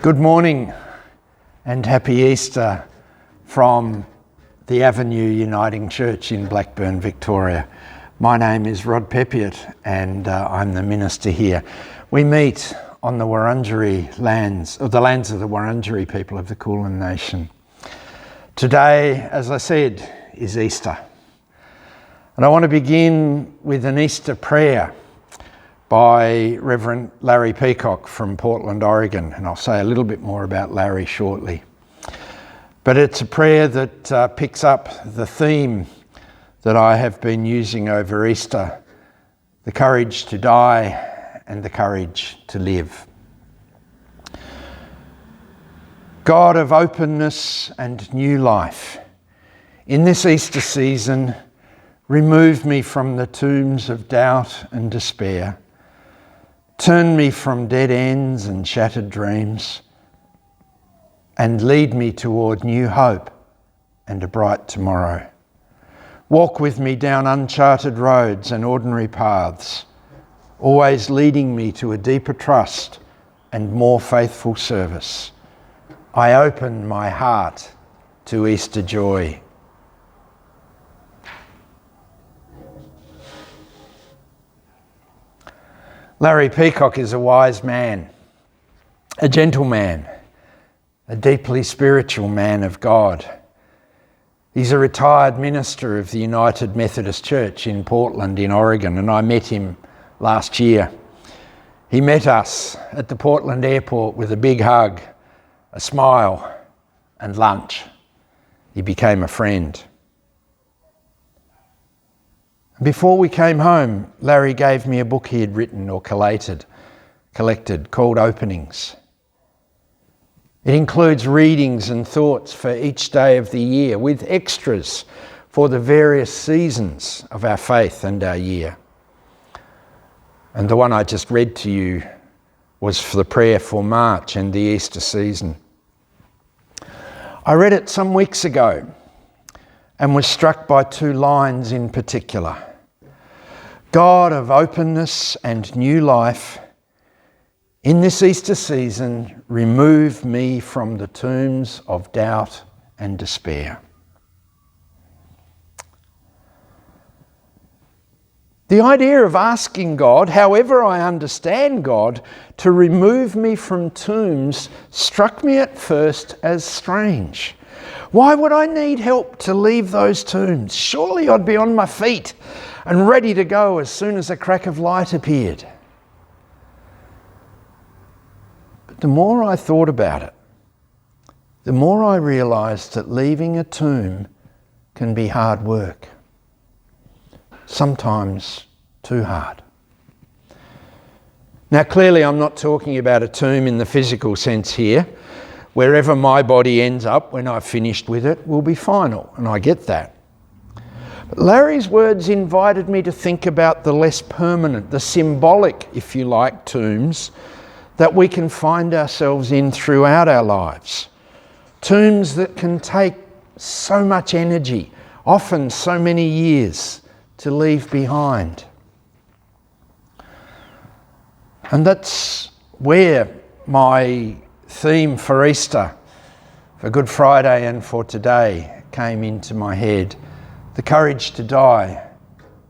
Good morning and happy Easter from the Avenue Uniting Church in Blackburn, Victoria. My name is Rod Pepiot and I'm the minister here. We meet on the Wurundjeri lands, or the lands of the Wurundjeri people of the Kulin Nation. Today, as I said, is Easter. And I want to begin with an Easter prayer by Reverend Larry Peacock from Portland, Oregon, and I'll say a little bit more about Larry shortly. But it's a prayer that picks up the theme that I have been using over Easter, the courage to die and the courage to live. God of openness and new life, in this Easter season, remove me from the tombs of doubt and despair. Turn me from dead ends and shattered dreams and lead me toward new hope and a bright tomorrow. Walk with me down uncharted roads and ordinary paths, always leading me to a deeper trust and more faithful service. I open my heart to Easter joy. Larry Peacock is a wise man, a gentleman, a deeply spiritual man of God. He's a retired minister of the United Methodist Church in Portland in Oregon, and I met him last year. He met us at the Portland airport with a big hug, a smile and lunch. He became a friend. Before we came home, Larry gave me a book he had written or collected called Openings. It includes readings and thoughts for each day of the year with extras for the various seasons of our faith and our year. And the one I just read to you was for the prayer for March and the Easter season. I read it some weeks ago and was struck by two lines in particular. God of openness and new life, in this Easter season, remove me from the tombs of doubt and despair. The idea of asking God, however I understand God, to remove me from tombs struck me at first as strange. Why would I need help to leave those tombs? Surely I'd be on my feet and ready to go as soon as a crack of light appeared. But the more I thought about it, the more I realised that leaving a tomb can be hard work. Sometimes too hard. Now clearly I'm not talking about a tomb in the physical sense here. Wherever my body ends up when I've finished with it will be final, and I get that. But Larry's words invited me to think about the less permanent, the symbolic, if you like, tombs that we can find ourselves in throughout our lives. Tombs that can take so much energy, often so many years, to leave behind. And that's where my theme for Easter, for Good Friday and for today came into my head. The courage to die,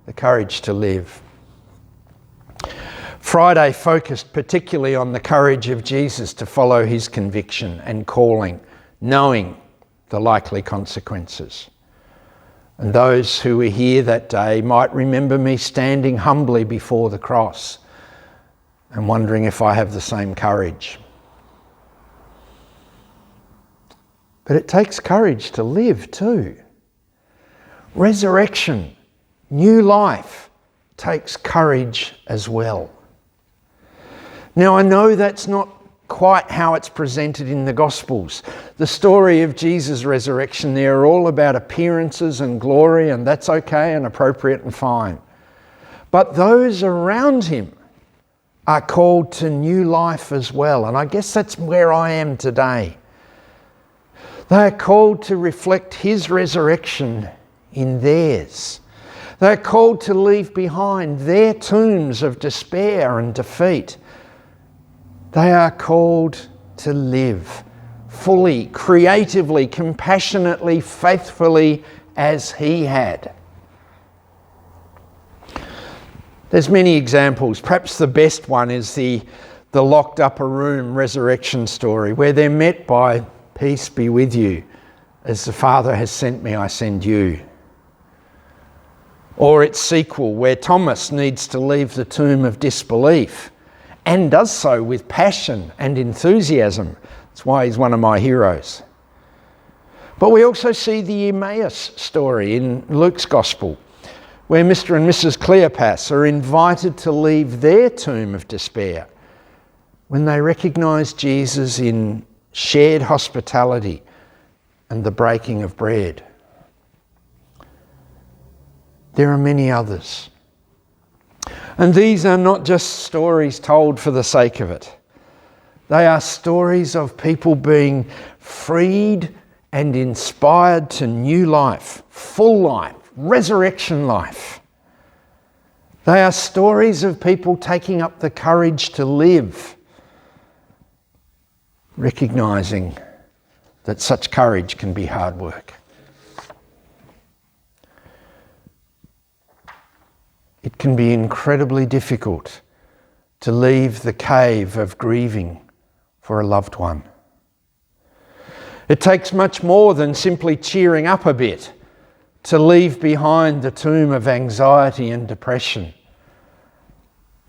the courage to live. Friday focused particularly on the courage of Jesus to follow his conviction and calling, knowing the likely consequences. And those who were here that day might remember me standing humbly before the cross and wondering if I have the same courage. But it takes courage to live too. Resurrection, new life, takes courage as well. Now I know that's not quite how it's presented in the Gospels. The story of Jesus' resurrection, they're all about appearances and glory, and that's okay and appropriate and fine. But those around him are called to new life as well, and I guess that's where I am today. They are called to reflect his resurrection in theirs. They're called to leave behind their tombs of despair and defeat. They are called to live fully, creatively, compassionately, faithfully as he had. There's many examples. Perhaps the best one is the locked upper room resurrection story, where they're met by peace be with you. As the Father has sent me, I send you. Or its sequel, where Thomas needs to leave the tomb of disbelief and does so with passion and enthusiasm. That's why he's one of my heroes. But we also see the Emmaus story in Luke's Gospel, where Mr. and Mrs. Cleopas are invited to leave their tomb of despair when they recognise Jesus in shared hospitality and the breaking of bread. There are many others. And these are not just stories told for the sake of it. They are stories of people being freed and inspired to new life, full life, resurrection life. They are stories of people taking up the courage to live, recognising that such courage can be hard work. It can be incredibly difficult to leave the cave of grieving for a loved one. It takes much more than simply cheering up a bit to leave behind the tomb of anxiety and depression.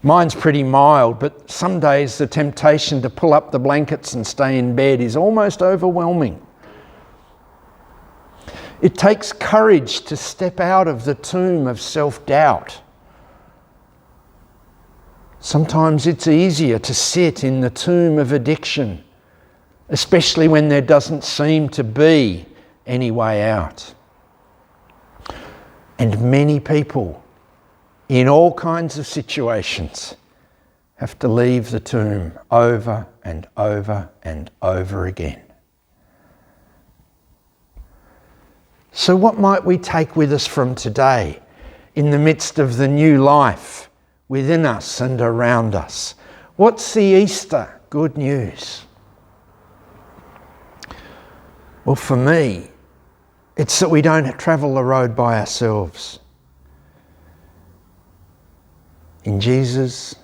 Mine's pretty mild, but some days the temptation to pull up the blankets and stay in bed is almost overwhelming. It takes courage to step out of the tomb of self-doubt. Sometimes it's easier to sit in the tomb of addiction, especially when there doesn't seem to be any way out. And many people in all kinds of situations have to leave the tomb over and over and over again. So what might we take with us from today in the midst of the new life within us and around us? What's the Easter good news? Well, for me, it's that we don't travel the road by ourselves. In Jesus,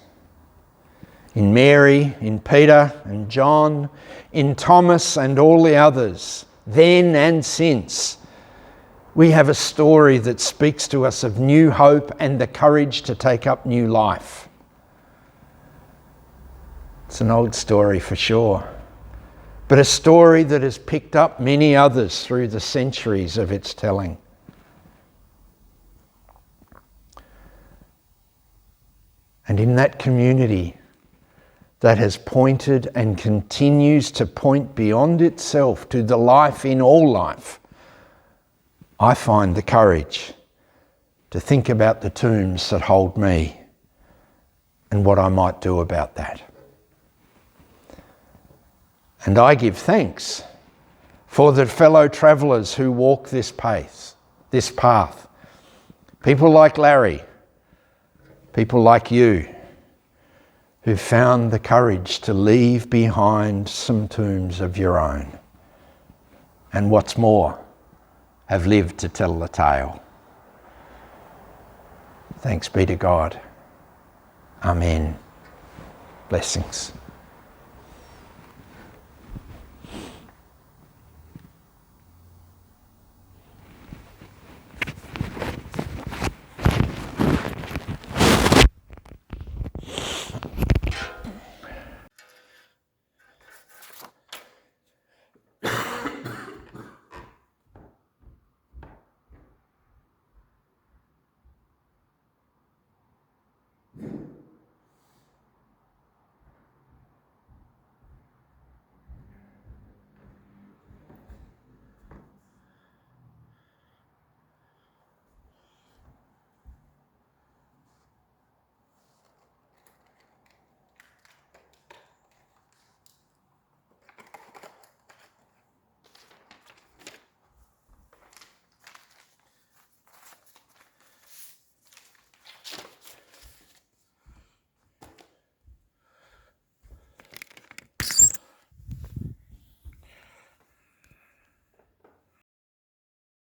in Mary, in Peter and John, in Thomas and all the others, then and since, we have a story that speaks to us of new hope and the courage to take up new life. It's an old story for sure, but a story that has picked up many others through the centuries of its telling. And in that community that has pointed and continues to point beyond itself to the life in all life, I find the courage to think about the tombs that hold me and what I might do about that. And I give thanks for the fellow travellers who walk this path. People like Larry, people like you, who found the courage to leave behind some tombs of your own. And what's more, have lived to tell the tale. Thanks be to God. Amen. Blessings.